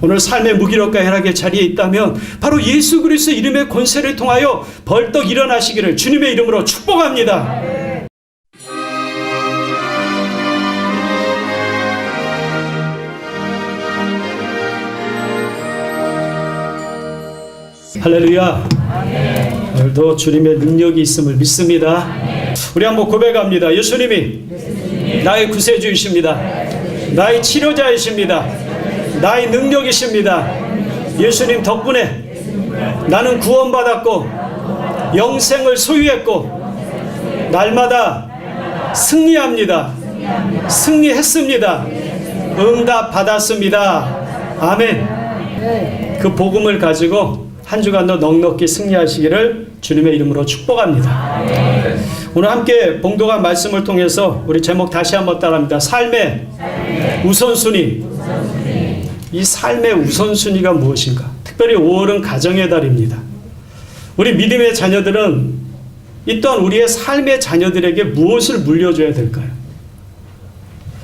오늘 삶의 무기력과 쾌락의 자리에 있다면 바로 예수 그리스도 이름의 권세를 통하여 벌떡 일어나시기를 주님의 이름으로 축복합니다. 할렐루야. 오늘도 주님의 능력이 있음을 믿습니다. 우리 한번 고백합니다. 예수님이 나의 구세주이십니다. 나의 치료자이십니다. 나의 능력이십니다. 예수님 덕분에 나는 구원받았고 영생을 소유했고 날마다 승리합니다. 승리했습니다. 응답 받았습니다. 아멘. 그 복음을 가지고 한 주간도 넉넉히 승리하시기를 주님의 이름으로 축복합니다. 오늘 함께 봉독한 말씀을 통해서 우리 제목 다시 한번 따라합니다. 삶의 우선순위. 이 삶의 우선순위가 무엇인가? 특별히 5월은 가정의 달입니다. 우리 믿음의 자녀들은 이 또한 우리의 삶의 자녀들에게 무엇을 물려줘야 될까요?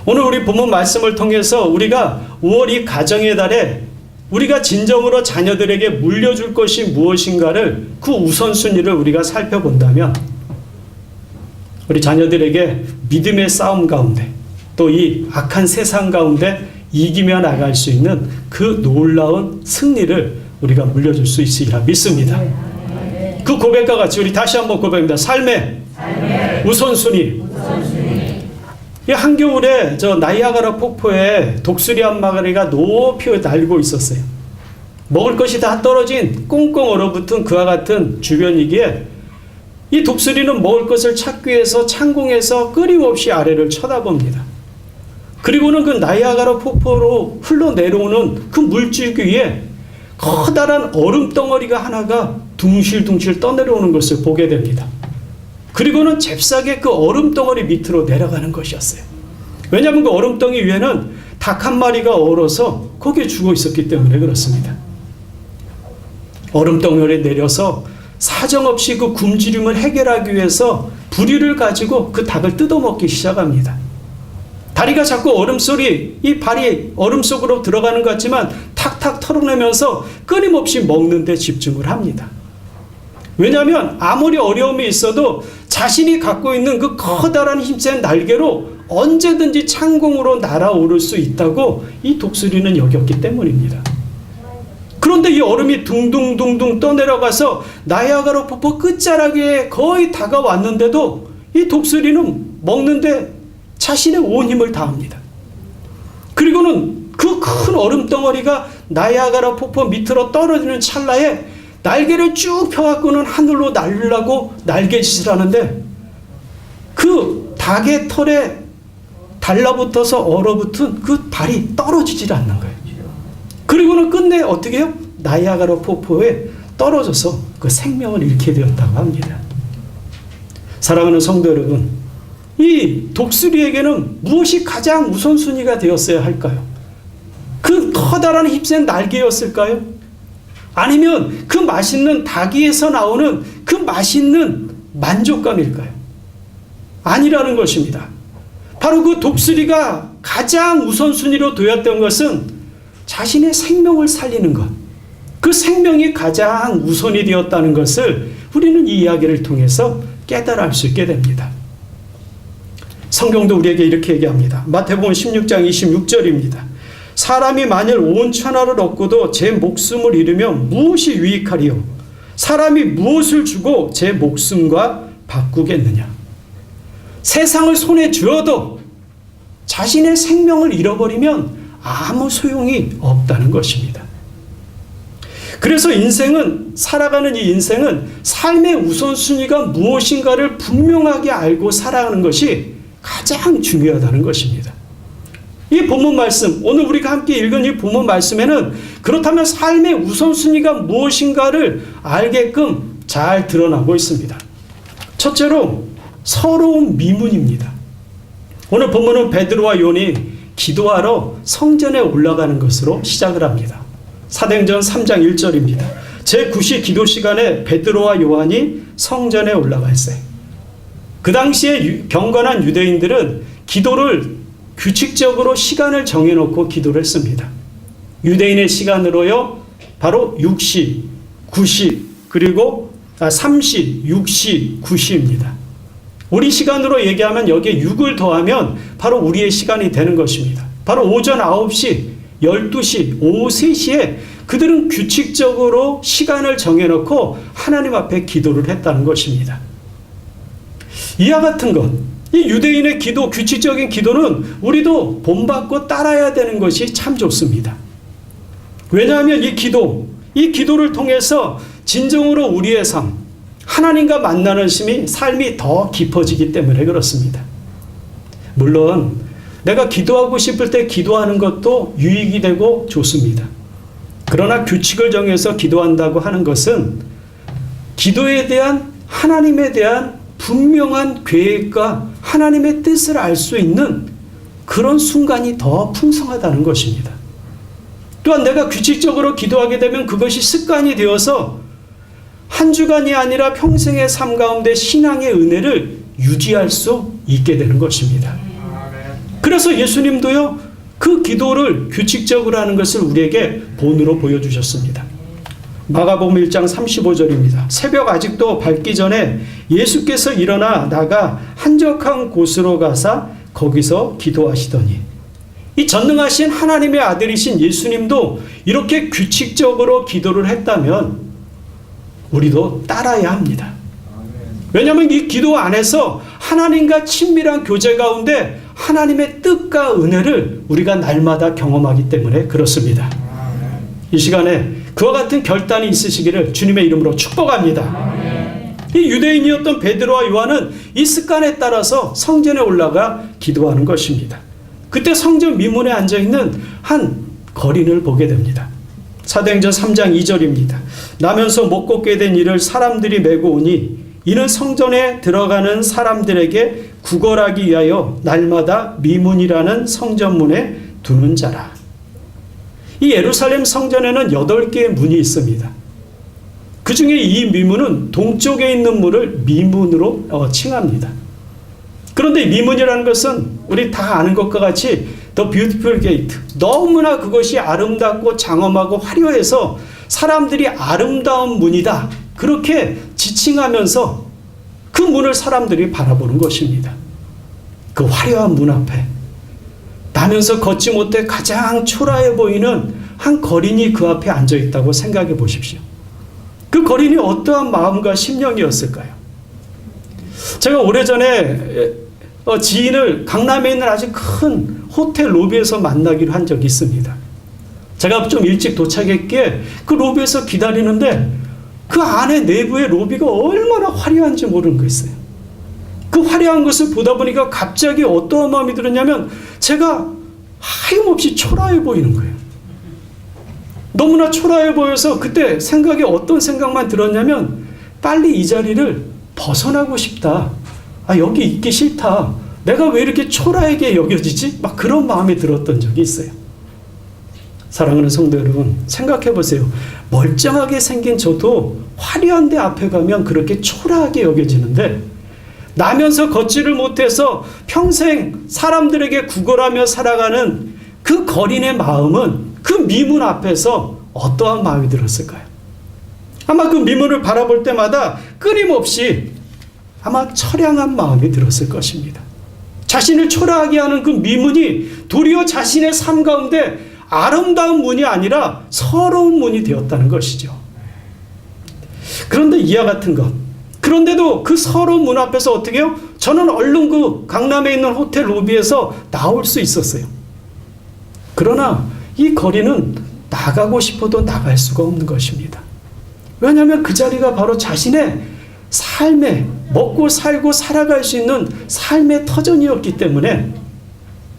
오늘 우리 본문 말씀을 통해서 우리가 5월 이 가정의 달에 우리가 진정으로 자녀들에게 물려줄 것이 무엇인가를 그 우선순위를 우리가 살펴본다면 우리 자녀들에게 믿음의 싸움 가운데 또 이 악한 세상 가운데 이기며 나갈 수 있는 그 놀라운 승리를 우리가 물려줄 수 있으리라 믿습니다. 그 고백과 같이 우리 다시 한번 고백합니다. 삶의 우선순위. 이 한겨울에 저 나이아가라 폭포에 독수리 한 마리가 높이 날고 있었어요. 먹을 것이 다 떨어진 꽁꽁 얼어붙은 그와 같은 주변이기에 이 독수리는 먹을 것을 찾기 위해서 창공에서 끊임없이 아래를 쳐다봅니다. 그리고는 그 나이아가라 폭포로 흘러내려오는 그 물줄기 위에 커다란 얼음 덩어리가 하나가 둥실둥실 떠내려오는 것을 보게 됩니다. 그리고는 잽싸게 그 얼음 덩어리 밑으로 내려가는 것이었어요. 왜냐하면 그 얼음 덩이 위에는 닭 한 마리가 얼어서 거기에 죽어 있었기 때문에 그렇습니다. 얼음 덩어리에 내려서 사정없이 그 굶주림을 해결하기 위해서 부리를 가지고 그 닭을 뜯어먹기 시작합니다. 다리가 자꾸 이 발이 얼음 속으로 들어가는 것 같지만 탁탁 털어내면서 끊임없이 먹는 데 집중을 합니다. 왜냐하면 아무리 어려움이 있어도 자신이 갖고 있는 그 커다란 힘센 날개로 언제든지 창공으로 날아오를 수 있다고 이 독수리는 여겼기 때문입니다. 그런데 이 얼음이 둥둥둥둥 떠내려가서 나이아가라 폭포 끝자락에 거의 다가왔는데도 이 독수리는 먹는데 자신의 온 힘을 다합니다. 그리고는 그 큰 얼음 덩어리가 나이아가라 폭포 밑으로 떨어지는 찰나에 날개를 쭉 펴갖고는 하늘로 날으려고 날개짓을 하는데 그 닭의 털에 달라붙어서 얼어붙은 그 발이 떨어지질 않는 거예요. 그리고는 끝내 어떻게 해요? 나이아가라 폭포에 떨어져서 그 생명을 잃게 되었다고 합니다. 사랑하는 성도 여러분, 이 독수리에게는 무엇이 가장 우선순위가 되었어야 할까요? 그 커다란 힘센 날개였을까요? 아니면 그 맛있는 닭이에서 나오는 그 맛있는 만족감일까요? 아니라는 것입니다. 바로 그 독수리가 가장 우선순위로 되었던 것은 자신의 생명을 살리는 것, 그 생명이 가장 우선이 되었다는 것을 우리는 이 이야기를 통해서 깨달아 알 수 있게 됩니다. 성경도 우리에게 이렇게 얘기합니다. 마태복음 16장 26절입니다. 사람이 만일 온 천하를 얻고도 제 목숨을 잃으면 무엇이 유익하리요? 사람이 무엇을 주고 제 목숨과 바꾸겠느냐? 세상을 손에 쥐어도 자신의 생명을 잃어버리면 아무 소용이 없다는 것입니다. 그래서 살아가는 이 인생은 삶의 우선순위가 무엇인가를 분명하게 알고 살아가는 것이 가장 중요하다는 것입니다. 이 본문 말씀, 오늘 우리가 함께 읽은 이 본문 말씀에는 그렇다면 삶의 우선순위가 무엇인가를 알게끔 잘 드러나고 있습니다. 첫째로 서러운 미문입니다. 오늘 본문은 베드로와 요한이 기도하러 성전에 올라가는 것으로 시작을 합니다. 사도행전 3장 1절입니다. 제9시 기도 시간에 베드로와 요한이 성전에 올라가 있어요. 그 당시에 경건한 유대인들은 기도를 규칙적으로 시간을 정해놓고 기도를 했습니다. 유대인의 시간으로요, 바로 6시, 9시, 그리고 3시, 6시, 9시입니다. 우리 시간으로 얘기하면 여기에 6을 더하면 바로 우리의 시간이 되는 것입니다. 바로 오전 9시, 12시, 오후 3시에 그들은 규칙적으로 시간을 정해놓고 하나님 앞에 기도를 했다는 것입니다. 이와 같은 것, 이 유대인의 기도, 규칙적인 기도는 우리도 본받고 따라야 되는 것이 참 좋습니다. 왜냐하면 이 기도를 통해서 진정으로 우리의 삶, 하나님과 만나는 삶이 더 깊어지기 때문에 그렇습니다. 물론 내가 기도하고 싶을 때 기도하는 것도 유익이 되고 좋습니다. 그러나 규칙을 정해서 기도한다고 하는 것은 기도에 대한 하나님에 대한 분명한 계획과 하나님의 뜻을 알 수 있는 그런 순간이 더 풍성하다는 것입니다. 또한 내가 규칙적으로 기도하게 되면 그것이 습관이 되어서 한 주간이 아니라 평생의 삶 가운데 신앙의 은혜를 유지할 수 있게 되는 것입니다. 그래서 예수님도요, 그 기도를 규칙적으로 하는 것을 우리에게 본으로 보여주셨습니다. 마가복음 1장 35절입니다. 새벽 아직도 밝기 전에 예수께서 일어나 나가 한적한 곳으로 가사 거기서 기도하시더니, 이 전능하신 하나님의 아들이신 예수님도 이렇게 규칙적으로 기도를 했다면 우리도 따라야 합니다. 왜냐하면 이 기도 안에서 하나님과 친밀한 교제 가운데 하나님의 뜻과 은혜를 우리가 날마다 경험하기 때문에 그렇습니다. 이 시간에 그와 같은 결단이 있으시기를 주님의 이름으로 축복합니다. 이 유대인이었던 베드로와 요한은 이 습관에 따라서 성전에 올라가 기도하는 것입니다. 그때 성전 미문에 앉아있는 한 거린을 보게 됩니다. 사도행전 3장 2절입니다. 나면서 못 걷게 된 이를 사람들이 메고 오니 이는 성전에 들어가는 사람들에게 구걸하기 위하여 날마다 미문이라는 성전문에 두는 자라. 이 예루살렘 성전에는 8개의 문이 있습니다. 그 중에 이 미문은 동쪽에 있는 문을 미문으로 칭합니다. 그런데 미문이라는 것은 우리 다 아는 것과 같이 The Beautiful Gate, 너무나 그것이 아름답고 장엄하고 화려해서 사람들이 아름다운 문이다, 그렇게 지칭하면서 그 문을 사람들이 바라보는 것입니다. 그 화려한 문 앞에 나면서 걷지 못해 가장 초라해 보이는 한 거린이 그 앞에 앉아 있다고 생각해 보십시오. 그 거린이 어떠한 마음과 심령이었을까요? 제가 오래전에 지인을 강남에 있는 아주 큰 호텔 로비에서 만나기로 한 적이 있습니다. 제가 좀 일찍 도착했기에 그 로비에서 기다리는데 그 안에 내부의 로비가 얼마나 화려한지 모르는 거 있어요. 그 화려한 것을 보다 보니까 갑자기 어떠한 마음이 들었냐면 제가 하염없이 초라해 보이는 거예요. 너무나 초라해 보여서 그때 생각이 어떤 생각만 들었냐면 빨리 이 자리를 벗어나고 싶다. 여기 있기 싫다. 내가 왜 이렇게 초라하게 여겨지지? 막 그런 마음이 들었던 적이 있어요. 사랑하는 성도 여러분, 생각해 보세요. 멀쩡하게 생긴 저도 화려한 데 앞에 가면 그렇게 초라하게 여겨지는데 나면서 걷지를 못해서 평생 사람들에게 구걸하며 살아가는 그 거린의 마음은 그 미문 앞에서 어떠한 마음이 들었을까요? 아마 그 미문을 바라볼 때마다 끊임없이 아마 처량한 마음이 들었을 것입니다. 자신을 초라하게 하는 그 미문이 도리어 자신의 삶 가운데 아름다운 문이 아니라 서러운 문이 되었다는 것이죠. 그런데 이와 같은 것, 그런데도 그 서러운 문 앞에서 어떻게 해요? 저는 얼른 그 강남에 있는 호텔 로비에서 나올 수 있었어요. 그러나 이 거리는 나가고 싶어도 나갈 수가 없는 것입니다. 왜냐하면 그 자리가 바로 자신의 삶에 먹고 살고 살아갈 수 있는 삶의 터전이었기 때문에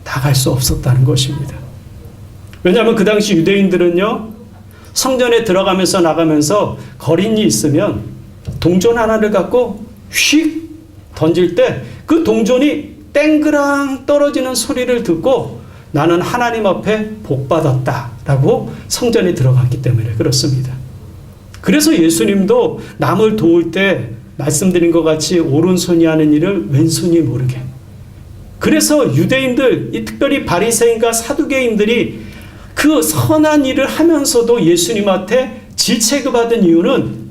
나갈 수 없었다는 것입니다. 왜냐하면 그 당시 유대인들은요, 성전에 들어가면서 나가면서 거린이 있으면 동전 하나를 갖고 휙 던질 때 그 동전이 땡그랑 떨어지는 소리를 듣고 나는 하나님 앞에 복 받았다라고 성전에 들어갔기 때문에 그렇습니다. 그래서 예수님도 남을 도울 때 말씀드린 것 같이 오른손이 하는 일을 왼손이 모르게. 그래서 유대인들, 특별히 바리새인과 사두개인들이 그 선한 일을 하면서도 예수님한테 질책을 받은 이유는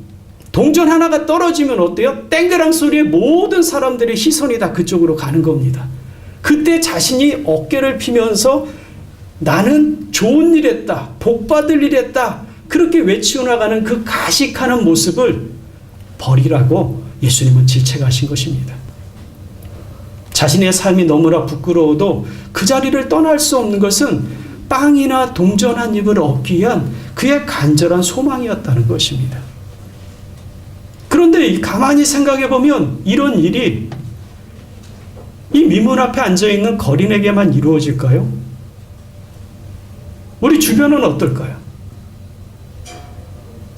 동전 하나가 떨어지면 어때요? 땡그랑 소리에 모든 사람들의 시선이 다 그쪽으로 가는 겁니다. 그때 자신이 어깨를 피면서 나는 좋은 일 했다, 복 받을 일 했다, 그렇게 외치고 나가는 그 가식하는 모습을 버리라고 예수님은 질책하신 것입니다. 자신의 삶이 너무나 부끄러워도 그 자리를 떠날 수 없는 것은 빵이나 동전 한 입을 얻기 위한 그의 간절한 소망이었다는 것입니다. 그런데 가만히 생각해 보면 이런 일이 이 미문 앞에 앉아있는 거린에게만 이루어질까요? 우리 주변은 어떨까요?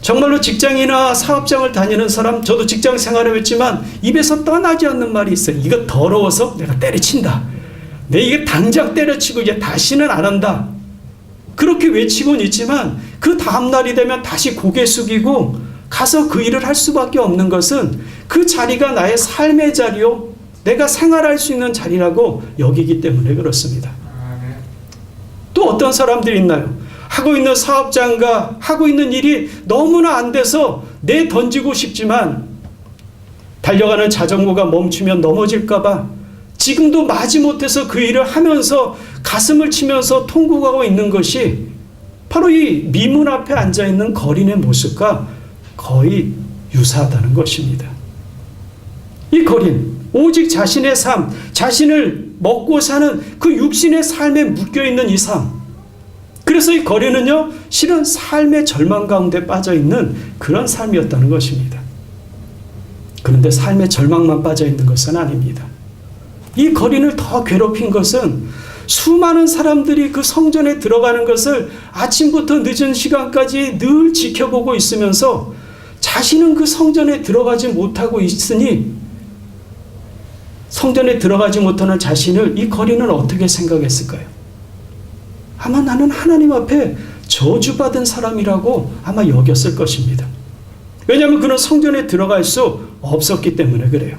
정말로 직장이나 사업장을 다니는 사람, 저도 직장 생활을 했지만 입에서 떠나지 않는 말이 있어요. 이거 더러워서 내가 때려친다. 내 이게 당장 때려치고 이제 다시는 안 한다. 그렇게 외치고는 있지만 그 다음날이 되면 다시 고개 숙이고 가서 그 일을 할 수밖에 없는 것은 그 자리가 나의 삶의 자리요, 내가 생활할 수 있는 자리라고 여기기 때문에 그렇습니다. 또 어떤 사람들이 있나요? 하고 있는 사업장과 하고 있는 일이 너무나 안 돼서 내던지고 싶지만 달려가는 자전거가 멈추면 넘어질까 봐 지금도 마지못해서 그 일을 하면서 가슴을 치면서 통곡하고 있는 것이 바로 이 미문 앞에 앉아있는 거린의 모습과 거의 유사하다는 것입니다. 이 거린, 오직 자신의 삶, 자신을 먹고 사는 그 육신의 삶에 묶여있는 이 삶, 그래서 이 거린은요, 실은 삶의 절망 가운데 빠져있는 그런 삶이었다는 것입니다. 그런데 삶의 절망만 빠져있는 것은 아닙니다. 이 거린을 더 괴롭힌 것은 수많은 사람들이 그 성전에 들어가는 것을 아침부터 늦은 시간까지 늘 지켜보고 있으면서 자신은 그 성전에 들어가지 못하고 있으니 성전에 들어가지 못하는 자신을 이 거린은 어떻게 생각했을까요? 아마 나는 하나님 앞에 저주받은 사람이라고 아마 여겼을 것입니다. 왜냐하면 그는 성전에 들어갈 수 없었기 때문에 그래요.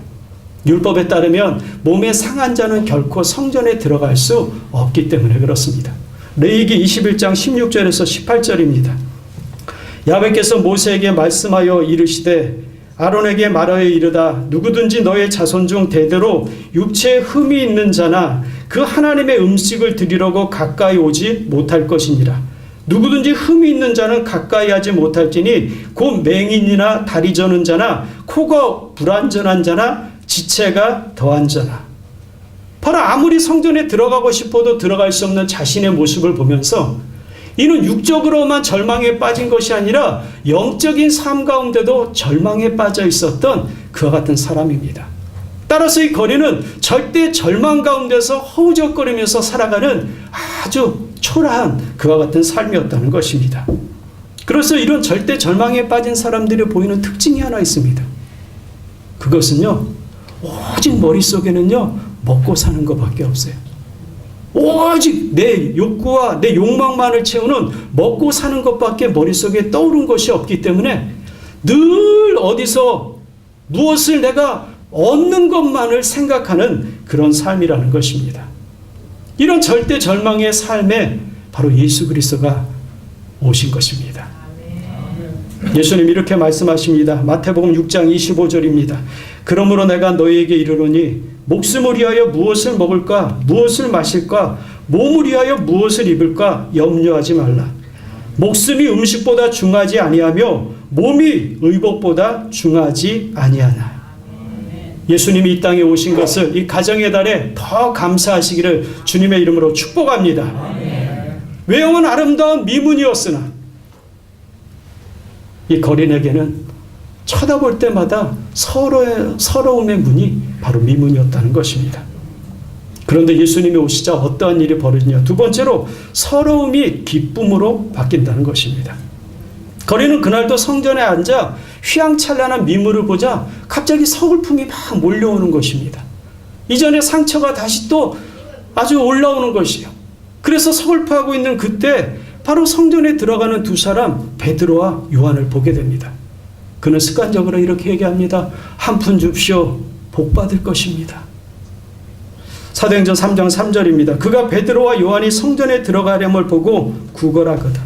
율법에 따르면 몸에 상한 자는 결코 성전에 들어갈 수 없기 때문에 그렇습니다. 레위기 21장 16절에서 18절입니다. 야훼께서 모세에게 말씀하여 이르시되 아론에게 말하여 이르다 누구든지 너의 자손 중 대대로 육체에 흠이 있는 자나 그 하나님의 음식을 드리려고 가까이 오지 못할 것이니라. 누구든지 흠이 있는 자는 가까이 하지 못할지니 곧 맹인이나 다리 저는 자나 코가 불완전한 자나 지체가 더한 자나. 바로 아무리 성전에 들어가고 싶어도 들어갈 수 없는 자신의 모습을 보면서 이는 육적으로만 절망에 빠진 것이 아니라 영적인 삶 가운데도 절망에 빠져 있었던 그와 같은 사람입니다. 따라서 이 거린은 절대 절망 가운데서 허우적거리면서 살아가는 아주 초라한 그와 같은 삶이었다는 것입니다. 그래서 이런 절대 절망에 빠진 사람들이 보이는 특징이 하나 있습니다. 그것은요, 오직 머릿속에는요, 먹고 사는 것밖에 없어요. 오직 내 욕구와 내 욕망만을 채우는 먹고 사는 것밖에 머릿속에 떠오른 것이 없기 때문에 늘 어디서 무엇을 내가 얻는 것만을 생각하는 그런 삶이라는 것입니다. 이런 절대 절망의 삶에 바로 예수 그리스도가 오신 것입니다. 예수님 이렇게 말씀하십니다. 마태복음 6장 25절입니다. 그러므로 내가 너희에게 이르노니 목숨을 위하여 무엇을 먹을까 무엇을 마실까 몸을 위하여 무엇을 입을까 염려하지 말라. 목숨이 음식보다 중하지 아니하며 몸이 의복보다 중하지 아니하나. 예수님이 이 땅에 오신 것을 이 가정의 달에 더 감사하시기를 주님의 이름으로 축복합니다. 외형은 아름다운 미문이었으나 이 거린에게는 쳐다볼 때마다 서러움의 문이 바로 미문이었다는 것입니다. 그런데 예수님이 오시자 어떠한 일이 벌어지냐. 두 번째로 서러움이 기쁨으로 바뀐다는 것입니다. 거린은 그날도 성전에 앉아 휘황찬란한 미물을 보자 갑자기 서글픔이 막 몰려오는 것입니다. 이전에 상처가 다시 또 아주 올라오는 것이요. 그래서 서글퍼하고 있는 그때 바로 성전에 들어가는 두 사람 베드로와 요한을 보게 됩니다. 그는 습관적으로 이렇게 얘기합니다. 한 푼 줍시오. 복 받을 것입니다. 사도행전 3장 3절입니다. 그가 베드로와 요한이 성전에 들어가렴을 보고 구걸하거든.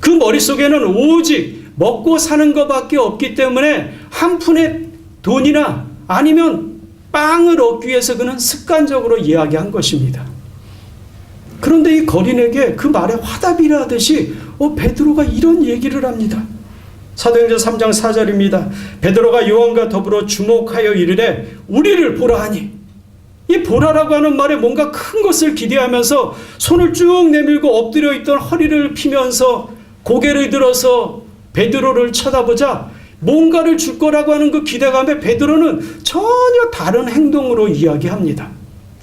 그 머릿속에는 오직 먹고 사는 것밖에 없기 때문에 한 푼의 돈이나 아니면 빵을 얻기 위해서 그는 습관적으로 이야기한 것입니다. 그런데 이 거린에게 그 말에 화답이라 하듯이 베드로가 이런 얘기를 합니다. 사도행전 3장 4절입니다. 베드로가 요한과 더불어 주목하여 이르되 우리를 보라 하니, 이 보라라고 하는 말에 뭔가 큰 것을 기대하면서 손을 쭉 내밀고 엎드려 있던 허리를 피면서 고개를 들어서 베드로를 쳐다보자 뭔가를 줄 거라고 하는 그 기대감에 베드로는 전혀 다른 행동으로 이야기합니다.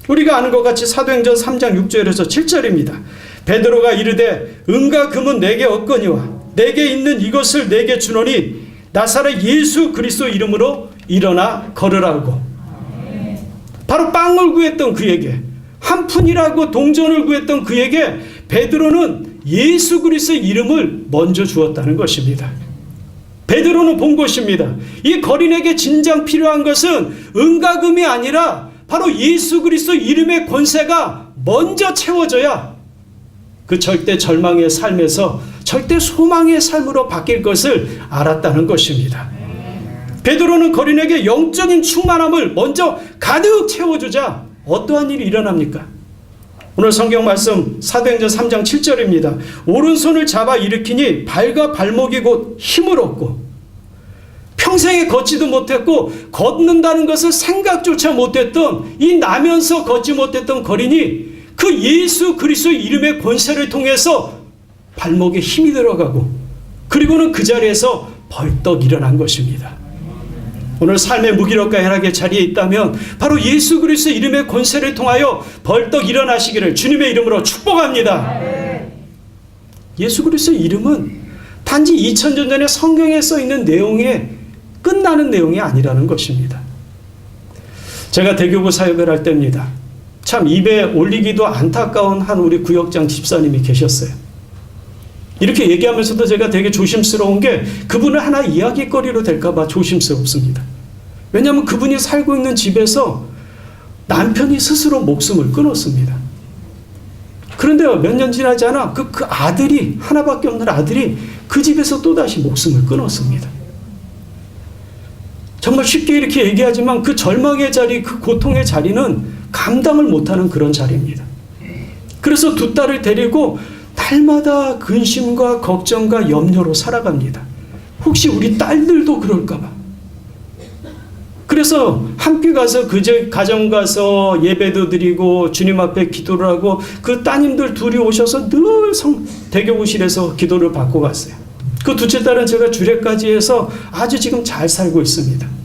우리가 아는 것 같이 사도행전 3장 6절에서 7절입니다. 베드로가 이르되 은과 금은 내게 없거니와 내게 있는 이것을 내게 주노니 나사렛 예수 그리스도 이름으로 일어나 걸으라고. 바로 빵을 구했던 그에게, 한 푼이라고 동전을 구했던 그에게 베드로는 예수 그리스도의 이름을 먼저 주었다는 것입니다. 베드로는 본 것입니다. 이 거린에게 진정 필요한 것은 은과 금이 아니라 바로 예수 그리스도 이름의 권세가 먼저 채워져야 그 절대 절망의 삶에서 절대 소망의 삶으로 바뀔 것을 알았다는 것입니다. 베드로는 거린에게 영적인 충만함을 먼저 가득 채워주자 어떠한 일이 일어납니까? 오늘 성경 말씀 사도행전 3장 7절입니다. 오른손을 잡아 일으키니 발과 발목이 곧 힘을 얻고 평생에 걷지도 못했고 걷는다는 것을 생각조차 못했던 이 나면서 걷지 못했던 거린이 그 예수 그리스도의 이름의 권세를 통해서 발목에 힘이 들어가고 그리고는 그 자리에서 벌떡 일어난 것입니다. 오늘 삶의 무기력과 쾌락의 자리에 있다면 바로 예수 그리스도의 이름의 권세를 통하여 벌떡 일어나시기를 주님의 이름으로 축복합니다. 예수 그리스도의 이름은 단지 2000년 전에 성경에 써 있는 내용에 끝나는 내용이 아니라는 것입니다. 제가 대교구 사역을 할 때입니다. 참 입에 올리기도 안타까운 한 우리 구역장 집사님이 계셨어요. 이렇게 얘기하면서도 제가 되게 조심스러운 게 그분을 하나 이야기거리로 될까봐 조심스럽습니다. 왜냐하면 그분이 살고 있는 집에서 남편이 스스로 목숨을 끊었습니다. 그런데 몇 년 지나지 않아 그 아들이, 하나밖에 없는 아들이 그 집에서 또다시 목숨을 끊었습니다. 정말 쉽게 이렇게 얘기하지만 그 절망의 자리, 그 고통의 자리는 감당을 못하는 그런 자리입니다. 그래서 두 딸을 데리고 날마다 근심과 걱정과 염려로 살아갑니다. 혹시 우리 딸들도 그럴까봐. 그래서 함께 가서 그 가정 가서 예배도 드리고 주님 앞에 기도를 하고 그 따님들 둘이 오셔서 늘 대교구실에서 기도를 받고 갔어요. 그 둘째 딸은 제가 주례까지 해서 아주 지금 잘 살고 있습니다.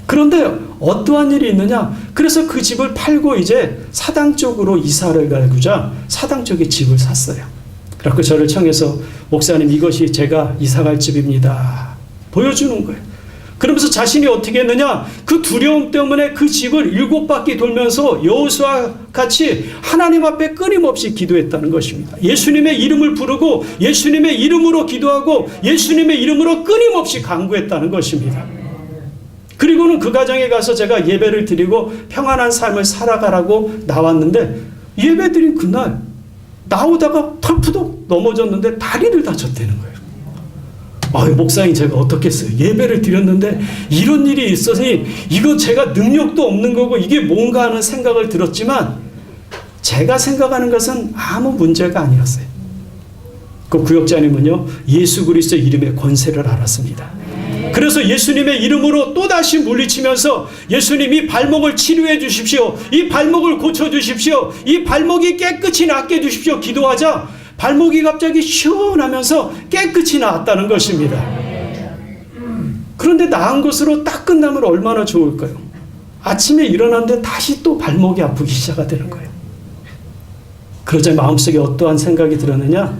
그런데 어떠한 일이 있느냐? 그래서 그 집을 팔고 이제 사당 쪽으로 이사를 가고자 사당 쪽에 집을 샀어요. 그래서 저를 청해서 목사님 이것이 제가 이사갈 집입니다. 보여주는 거예요. 그러면서 자신이 어떻게 했느냐? 그 두려움 때문에 그 집을 7바퀴 돌면서 여호수아와 같이 하나님 앞에 끊임없이 기도했다는 것입니다. 예수님의 이름을 부르고 예수님의 이름으로 기도하고 예수님의 이름으로 끊임없이 간구했다는 것입니다. 그리고는 그 가정에 가서 제가 예배를 드리고 평안한 삶을 살아가라고 나왔는데 예배 드린 그날 나오다가 털푸덕 넘어졌는데 다리를 다쳤다는 거예요. 목사님 제가 어떻게 했어요? 예배를 드렸는데 이런 일이 있어서 이거 제가 능력도 없는 거고 이게 뭔가 하는 생각을 들었지만 제가 생각하는 것은 아무 문제가 아니었어요. 그 구역자님은요 예수 그리스도의 이름의 권세를 알았습니다. 그래서 예수님의 이름으로 또다시 물리치면서 예수님이 발목을 치료해 주십시오. 이 발목을 고쳐 주십시오. 이 발목이 깨끗이 낫게 해 주십시오. 기도하자 발목이 갑자기 시원하면서 깨끗이 나았다는 것입니다. 그런데 나은 것으로 딱 끝나면 얼마나 좋을까요? 아침에 일어났는데 다시 또 발목이 아프기 시작되는 거예요. 그러자 마음속에 어떠한 생각이 들었느냐?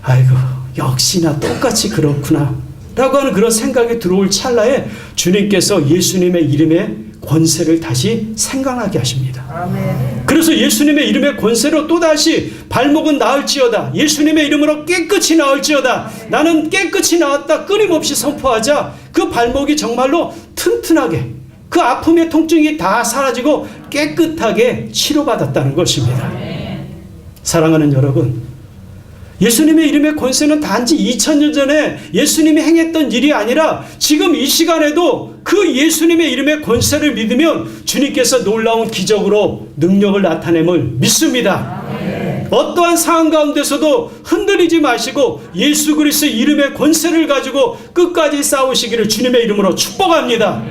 아이고 역시나 똑같이 그렇구나 라고 하는 그런 생각이 들어올 찰나에 주님께서 예수님의 이름의 권세를 다시 생각나게 하십니다. 아멘. 그래서 예수님의 이름의 권세로 또다시 발목은 나을지어다. 예수님의 이름으로 깨끗이 나을지어다. 나는 깨끗이 나았다. 끊임없이 선포하자 그 발목이 정말로 튼튼하게 그 아픔의 통증이 다 사라지고 깨끗하게 치료받았다는 것입니다. 사랑하는 여러분, 예수님의 이름의 권세는 단지 2000년 전에 예수님이 행했던 일이 아니라 지금 이 시간에도 그 예수님의 이름의 권세를 믿으면 주님께서 놀라운 기적으로 능력을 나타냄을 믿습니다. 어떠한 상황 가운데서도 흔들리지 마시고 예수 그리스도의 이름의 권세를 가지고 끝까지 싸우시기를 주님의 이름으로 축복합니다.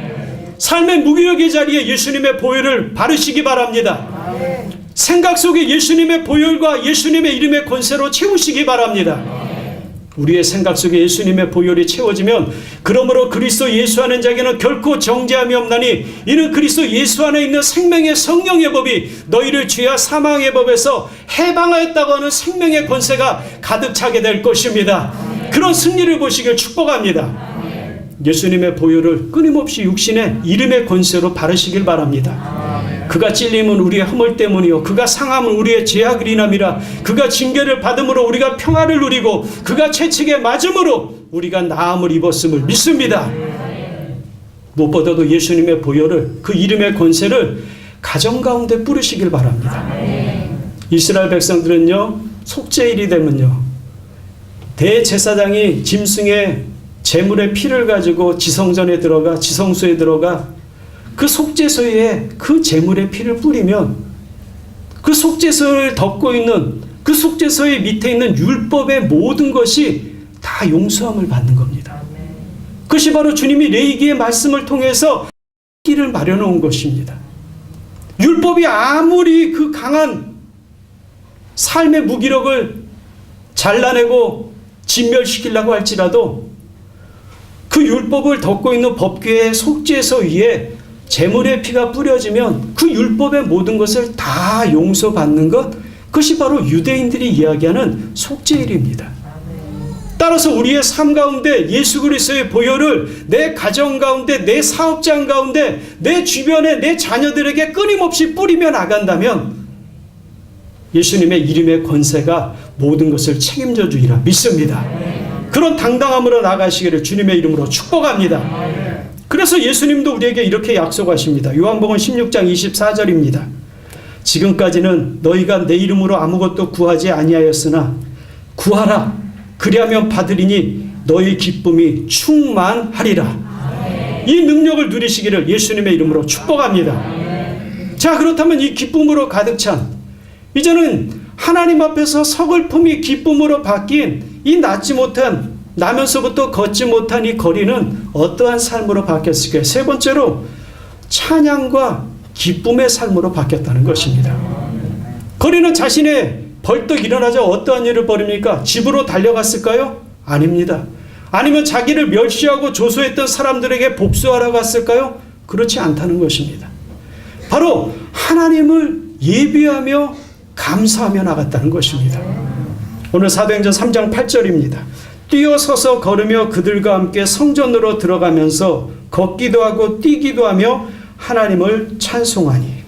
삶의 무기력의 자리에 예수님의 보혈을 바르시기 바랍니다. 생각 속에 예수님의 보혈과 예수님의 이름의 권세로 채우시기 바랍니다. 우리의 생각 속에 예수님의 보혈이 채워지면 그러므로 그리스도 예수 하는 자에게는 결코 정죄함이 없나니 이는 그리스도 예수 안에 있는 생명의 성령의 법이 너희를 죄와 사망의 법에서 해방하였다고 하는 생명의 권세가 가득 차게 될 것입니다. 그런 승리를 보시길 축복합니다. 예수님의 보혈을 끊임없이 육신의 이름의 권세로 바르시길 바랍니다. 그가 찔림은 우리의 허물 때문이요 그가 상함은 우리의 죄악을 인함이라. 그가 징계를 받음으로 우리가 평화를 누리고 그가 채찍에 맞음으로 우리가 나음을 입었음을 믿습니다. 무엇보다도 예수님의 보혈을, 그 이름의 권세를 가정 가운데 뿌리시길 바랍니다. 이스라엘 백성들은요, 속죄일이 되면요, 대제사장이 짐승의 제물의 피를 가지고 지성전에 들어가, 지성소에 들어가 그 속죄소에 그 제물의 피를 뿌리면 그 속죄소를 덮고 있는, 그 속죄소의 밑에 있는 율법의 모든 것이 다 용서함을 받는 겁니다. 그것이 바로 주님이 레위기의 말씀을 통해서 길을 마련해 온 것입니다. 율법이 아무리 그 강한 삶의 무기력을 잘라내고 진멸시키려고 할지라도 그 율법을 덮고 있는 법궤의 속죄소 위에 제물의 피가 뿌려지면 그 율법의 모든 것을 다 용서받는 것, 그것이 바로 유대인들이 이야기하는 속죄일입니다. 따라서 우리의 삶 가운데 예수 그리스도의 보혈을 내 가정 가운데, 내 사업장 가운데, 내 주변에 내 자녀들에게 끊임없이 뿌리며 나간다면 예수님의 이름의 권세가 모든 것을 책임져 주리라 믿습니다. 그런 당당함으로 나가시기를 주님의 이름으로 축복합니다. 그래서 예수님도 우리에게 이렇게 약속하십니다. 요한복음 16장 24절입니다. 지금까지는 너희가 내 이름으로 아무것도 구하지 아니하였으나 구하라. 그리하면 받으리니 너희 기쁨이 충만하리라. 이 능력을 누리시기를 예수님의 이름으로 축복합니다. 자, 그렇다면 이 기쁨으로 가득 찬, 이제는 하나님 앞에서 서글픔이 기쁨으로 바뀐 이 낫지 못한, 나면서부터 걷지 못한 이 거리는 어떠한 삶으로 바뀌었을까요? 세 번째로 찬양과 기쁨의 삶으로 바뀌었다는 것입니다. 거리는 자신의 벌떡 일어나자 어떠한 일을 벌입니까? 집으로 달려갔을까요? 아닙니다. 아니면 자기를 멸시하고 조소했던 사람들에게 복수하러 갔을까요? 그렇지 않다는 것입니다. 바로 하나님을 예비하며 감사하며 나갔다는 것입니다. 오늘 사도행전 3장 8절입니다. 뛰어서서 걸으며 그들과 함께 성전으로 들어가면서 걷기도 하고 뛰기도 하며 하나님을 찬송하니.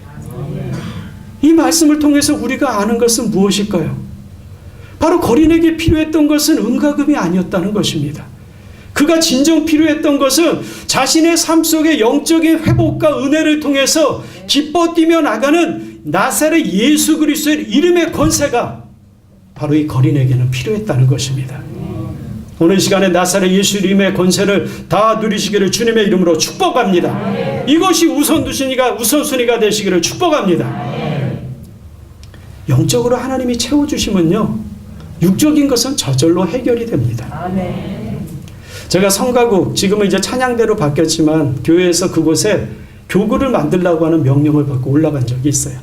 이 말씀을 통해서 우리가 아는 것은 무엇일까요? 바로 거린에게 필요했던 것은 은가금이 아니었다는 것입니다. 그가 진정 필요했던 것은 자신의 삶 속의 영적인 회복과 은혜를 통해서 기뻐 뛰며 나가는 나사렛 예수 그리스도의 이름의 권세가 바로 이 거린에게는 필요했다는 것입니다. 오늘 시간에 나사렛 예수 이름의 권세를 다 누리시기를 주님의 이름으로 축복합니다. 이것이 우선순위가 되시기를 축복합니다. 영적으로 하나님이 채워주시면요, 육적인 것은 저절로 해결이 됩니다. 제가 성가국, 지금은 이제 찬양대로 바뀌었지만 교회에서 그곳에 교구를 만들라고 하는 명령을 받고 올라간 적이 있어요.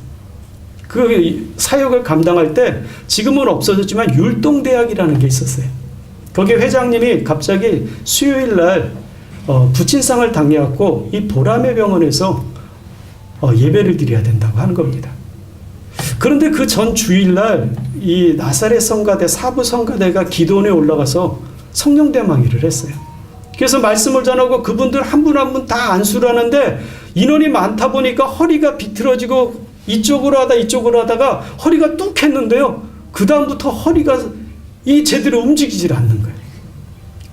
그 사역을 감당할 때 지금은 없어졌지만 율동대학이라는 게 있었어요. 거기 회장님이 갑자기 수요일 날 부친상을 당해갖고 이 보라매 병원에서 예배를 드려야 된다고 하는 겁니다. 그런데 그 전 주일날 이 나사렛 성가대, 사부 성가대가 기도원에 올라가서 성령대망의를 했어요. 그래서 말씀을 전하고 그분들 한 분 한 분 다 안수를 하는데 인원이 많다 보니까 허리가 비틀어지고 이쪽으로 하다가 허리가 뚝 했는데요. 그 다음부터 허리가 제대로 움직이질 않는 거예요.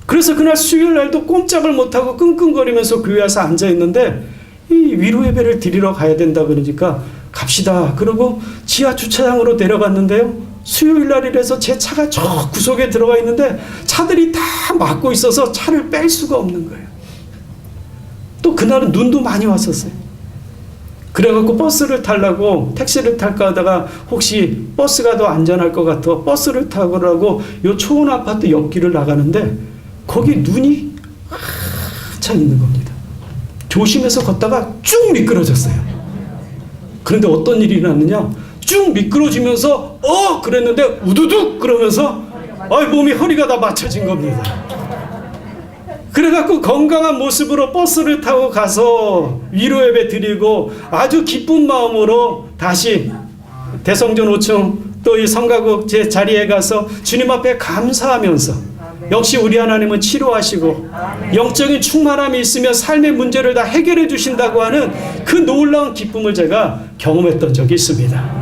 그래서 그날 수요일 날도 꼼짝을 못하고 끙끙거리면서 교회 와서 앉아있는데 이 위로 예배를 드리러 가야 된다 그러니까 갑시다. 그러고 지하 주차장으로 내려갔는데요. 수요일 날이라서 제 차가 저 구석에 들어가 있는데 차들이 다 막고 있어서 차를 뺄 수가 없는 거예요. 또 그날은 눈도 많이 왔었어요. 그래갖고 버스를 타려고 택시를 탈까 하다가 혹시 버스가 더 안전할 것 같아 버스를 타고라고 요 초원 아파트 옆길을 나가는데 거기 눈이 한참 있는 겁니다. 조심해서 걷다가 쭉 미끄러졌어요. 그런데 어떤 일이 났느냐? 쭉 미끄러지면서 그랬는데 우두둑 그러면서 몸이 허리가 다 맞춰진 겁니다. 그래갖고 건강한 모습으로 버스를 타고 가서 위로 예배 드리고 아주 기쁜 마음으로 다시 대성전 5층 또 이 성가국 제 자리에 가서 주님 앞에 감사하면서 역시 우리 하나님은 치료하시고 영적인 충만함이 있으면 삶의 문제를 다 해결해 주신다고 하는 그 놀라운 기쁨을 제가 경험했던 적이 있습니다.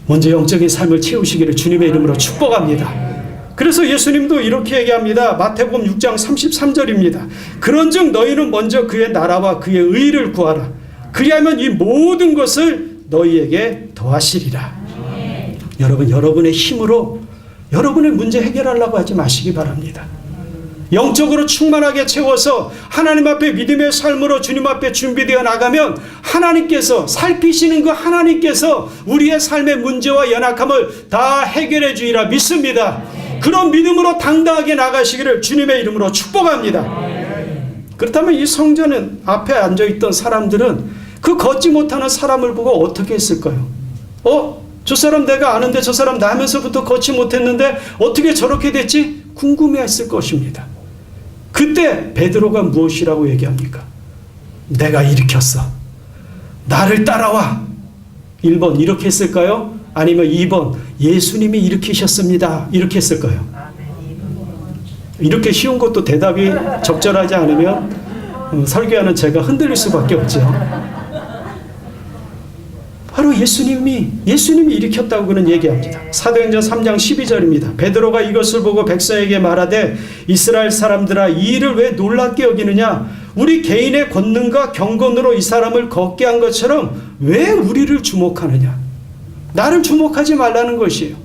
먼저 영적인 삶을 채우시기를 주님의 이름으로 축복합니다. 그래서 예수님도 이렇게 얘기합니다. 마태복음 6장 33절입니다. 그런즉 너희는 먼저 그의 나라와 그의 의를 구하라. 그리하면 이 모든 것을 너희에게 더하시리라. 여러분, 여러분의 힘으로 여러분의 문제 해결하려고 하지 마시기 바랍니다. 영적으로 충만하게 채워서 하나님 앞에 믿음의 삶으로 주님 앞에 준비되어 나가면 하나님께서 살피시는 그 하나님께서 우리의 삶의 문제와 연약함을 다 해결해 주리라 믿습니다. 그런 믿음으로 당당하게 나가시기를 주님의 이름으로 축복합니다. 그렇다면 이 성전 앞에 앉아있던 사람들은 그 걷지 못하는 사람을 보고 어떻게 했을까요? 저 사람 내가 아는데 저 사람 나면서부터 걷지 못했는데 어떻게 저렇게 됐지? 궁금해했을 것입니다. 그때 베드로가 무엇이라고 얘기합니까? 내가 일으켰어. 나를 따라와. 1번 이렇게 했을까요? 아니면 2번 예수님이 일으키셨습니다. 이렇게 했을까요? 이렇게 쉬운 것도 대답이 적절하지 않으면 설교하는 제가 흔들릴 수밖에 없죠. 바로 예수님이 일으켰다고 그는 얘기합니다. 사도행전 3장 12절입니다. 베드로가 이것을 보고 백성에게 말하되 이스라엘 사람들아 이 일을 왜 놀랍게 여기느냐? 우리 개인의 권능과 경건으로 이 사람을 걷게 한 것처럼 왜 우리를 주목하느냐? 나를 주목하지 말라는 것이에요.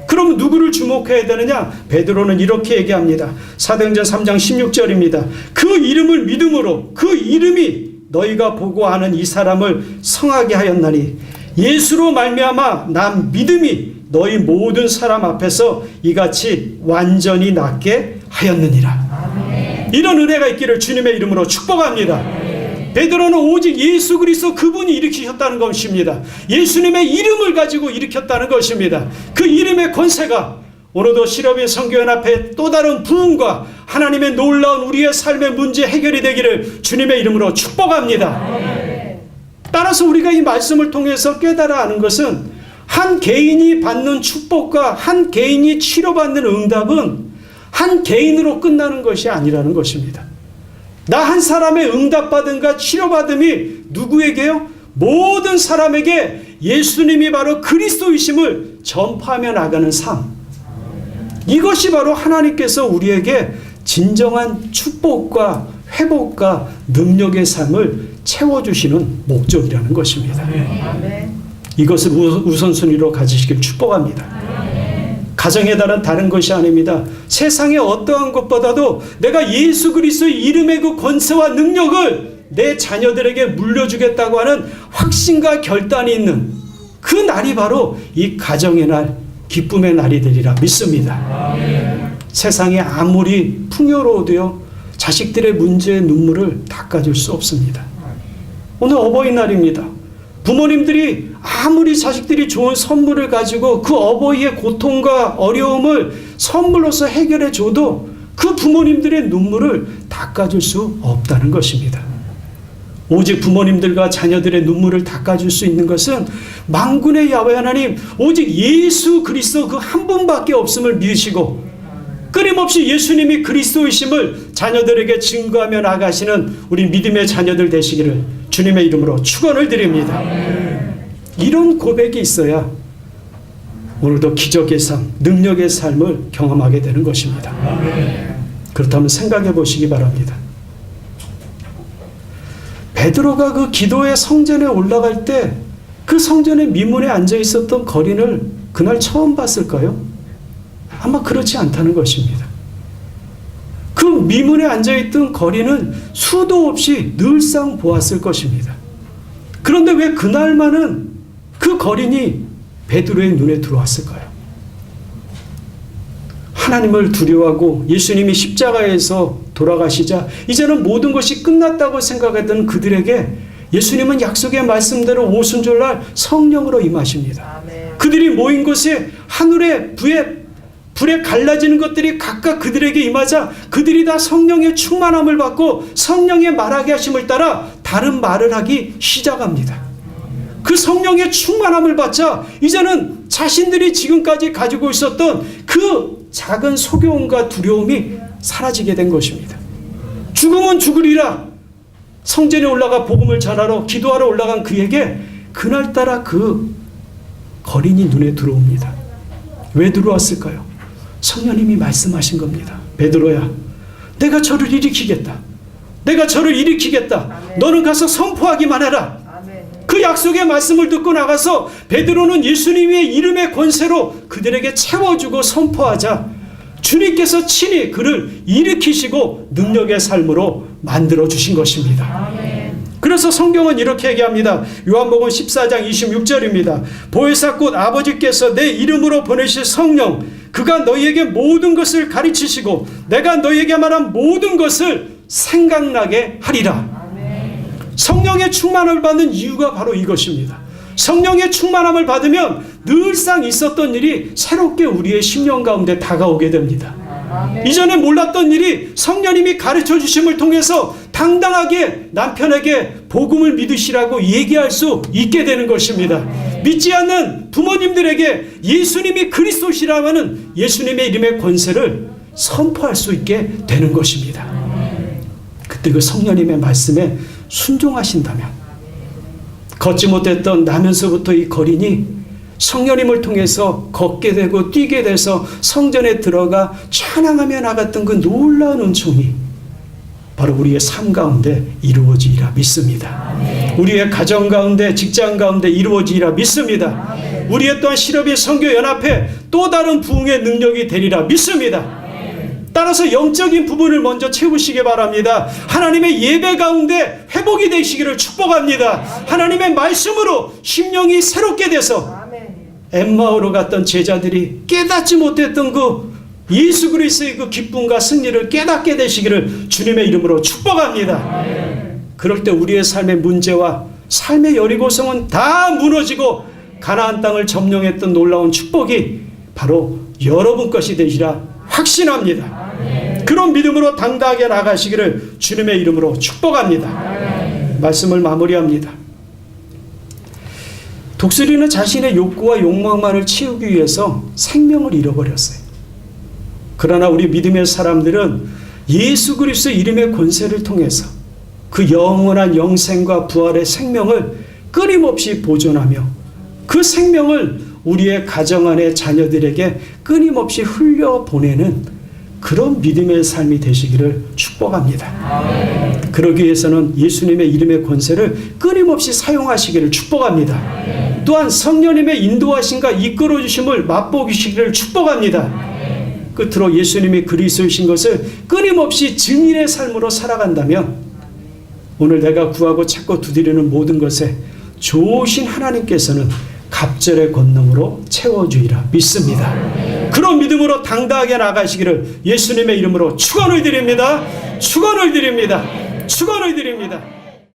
그럼 누구를 주목해야 되느냐? 베드로는 이렇게 얘기합니다. 사도행전 3장 16절입니다. 그 이름을 믿음으로 그 이름이 너희가 보고 아는 이 사람을 성하게 하였나니 예수로 말미암아 난 믿음이 너희 모든 사람 앞에서 이같이 완전히 낫게 하였느니라. 아멘. 이런 은혜가 있기를 주님의 이름으로 축복합니다. 아멘. 베드로는 오직 예수 그리스도 그분이 일으키셨다는 것입니다. 예수님의 이름을 가지고 일으켰다는 것입니다. 그 이름의 권세가 오늘도 시럽인 선교연합회 또 다른 부흥과 하나님의 놀라운 우리의 삶의 문제 해결이 되기를 주님의 이름으로 축복합니다. 아멘. 따라서 우리가 이 말씀을 통해서 깨달아 아는 것은 한 개인이 받는 축복과 한 개인이 치료받는 응답은 한 개인으로 끝나는 것이 아니라는 것입니다. 나 한 사람의 응답받음과 치료받음이 누구에게요? 모든 사람에게 예수님이 바로 그리스도이심을 전파하며 나가는 삶. 이것이 바로 하나님께서 우리에게 진정한 축복과 회복과 능력의 삶을 채워주시는 목적이라는 것입니다. 이것을 우선순위로 가지시길 축복합니다. 가정에 다른 것이 아닙니다. 세상의 어떠한 것보다도 내가 예수 그리스도의 이름의 그 권세와 능력을 내 자녀들에게 물려주겠다고 하는 확신과 결단이 있는 그 날이 바로 이 가정의 날, 기쁨의 날이 되리라 믿습니다. 세상에 아무리 풍요로워도요 자식들의 문제의 눈물을 닦아줄 수 없습니다. 오늘 어버이날입니다. 부모님들이 아무리 자식들이 좋은 선물을 가지고 그 어버이의 고통과 어려움을 선물로서 해결해 줘도 그 부모님들의 눈물을 닦아줄 수 없다는 것입니다. 오직 부모님들과 자녀들의 눈물을 닦아줄 수 있는 것은 만군의 야훼 하나님 오직 예수 그리스도 그 한 분밖에 없음을 믿으시고 끊임없이 예수님이 그리스도이심을 자녀들에게 증거하며 나가시는 우리 믿음의 자녀들 되시기를 주님의 이름으로 축원을 드립니다. 이런 고백이 있어야 오늘도 기적의 삶, 능력의 삶을 경험하게 되는 것입니다. 그렇다면 생각해 보시기 바랍니다. 베드로가 그 기도의 성전에 올라갈 때 그 성전의 미문에 앉아 있었던 거린을 그날 처음 봤을까요? 아마 그렇지 않다는 것입니다. 그 미문에 앉아있던 거린은 수도 없이 늘상 보았을 것입니다. 그런데 왜 그날만은 그 거린이 베드로의 눈에 들어왔을까요? 하나님을 두려워하고 예수님이 십자가에서 돌아가시자 이제는 모든 것이 끝났다고 생각했던 그들에게 예수님은 약속의 말씀대로 오순절날 성령으로 임하십니다. 아멘. 그들이 모인 곳에 하늘의 불에 갈라지는 것들이 각각 그들에게 임하자 그들이 다 성령의 충만함을 받고 성령의 말하게 하심을 따라 다른 말을 하기 시작합니다. 그 성령의 충만함을 받자 이제는 자신들이 지금까지 가지고 있었던 그 작은 소경과 두려움이 사라지게 된 것입니다. 죽으면 죽으리라 성전에 올라가 복음을 전하러 기도하러 올라간 그에게 그날따라 그 거린이 눈에 들어옵니다. 왜 들어왔을까요? 성령님이 말씀하신 겁니다. 베드로야, 내가 저를 일으키겠다. 내가 저를 일으키겠다. 아멘. 너는 가서 선포하기만 해라. 아멘. 그 약속의 말씀을 듣고 나가서 베드로는 예수님의 이름의 권세로 그들에게 채워주고 선포하자 주님께서 친히 그를 일으키시고 능력의 삶으로 만들어 주신 것입니다. 아멘. 그래서 성경은 이렇게 얘기합니다. 요한복음 14장 26절입니다. 보혜사 곧 아버지께서 내 이름으로 보내실 성령 그가 너희에게 모든 것을 가르치시고 내가 너희에게 말한 모든 것을 생각나게 하리라. 아멘. 성령의 충만함을 받는 이유가 바로 이것입니다. 성령의 충만함을 받으면 늘상 있었던 일이 새롭게 우리의 심령 가운데 다가오게 됩니다. 아멘. 이전에 몰랐던 일이 성령님이 가르쳐 주심을 통해서 당당하게 남편에게 복음을 믿으시라고 얘기할 수 있게 되는 것입니다. 아멘. 믿지 않는 부모님들에게 예수님이 그리스도시라는 예수님의 이름의 권세를 선포할 수 있게 되는 것입니다. 아멘. 그때 그 성령님의 말씀에 순종하신다면 걷지 못했던 나면서부터 이 거린이 성령님을 통해서 걷게 되고 뛰게 돼서 성전에 들어가 찬양하며 나갔던 그 놀라운 은총이 바로 우리의 삶 가운데 이루어지리라 믿습니다. 아멘. 우리의 가정 가운데 직장 가운데 이루어지리라 믿습니다. 아멘. 우리의 또한 실업의 선교 연합회 또 다른 부흥의 능력이 되리라 믿습니다. 따라서 영적인 부분을 먼저 채우시기 바랍니다. 하나님의 예배 가운데 회복이 되시기를 축복합니다. 하나님의 말씀으로 심령이 새롭게 돼서 엠마오로 갔던 제자들이 깨닫지 못했던 그 예수 그리스도의 그 기쁨과 승리를 깨닫게 되시기를 주님의 이름으로 축복합니다. 그럴 때 우리의 삶의 문제와 삶의 여리고성은 다 무너지고 가나안 땅을 점령했던 놀라운 축복이 바로 여러분 것이 되시라 확신합니다. 그런 믿음으로 당당하게 나가시기를 주님의 이름으로 축복합니다. 말씀을 마무리합니다. 독수리는 자신의 욕구와 욕망만을 채우기 위해서 생명을 잃어버렸어요. 그러나 우리 믿음의 사람들은 예수 그리스도 이름의 권세를 통해서 그 영원한 영생과 부활의 생명을 끊임없이 보존하며 그 생명을 우리의 가정 안의 자녀들에게 끊임없이 흘려보내는 그런 믿음의 삶이 되시기를 축복합니다. 아멘. 그러기 위해서는 예수님의 이름의 권세를 끊임없이 사용하시기를 축복합니다. 아멘. 또한 성령님의 인도하심과 이끌어주심을 맛보시기를 축복합니다. 아멘. 끝으로 예수님이 그리스도이신 것을 끊임없이 증인의 삶으로 살아간다면 오늘 내가 구하고 찾고 두드리는 모든 것에 좋으신 하나님께서는 갑절의 권능으로 채워주리라 믿습니다. 그런 믿음으로 당당하게 나가시기를 예수님의 이름으로 축원을 드립니다. 축원을 드립니다. 축원을 드립니다.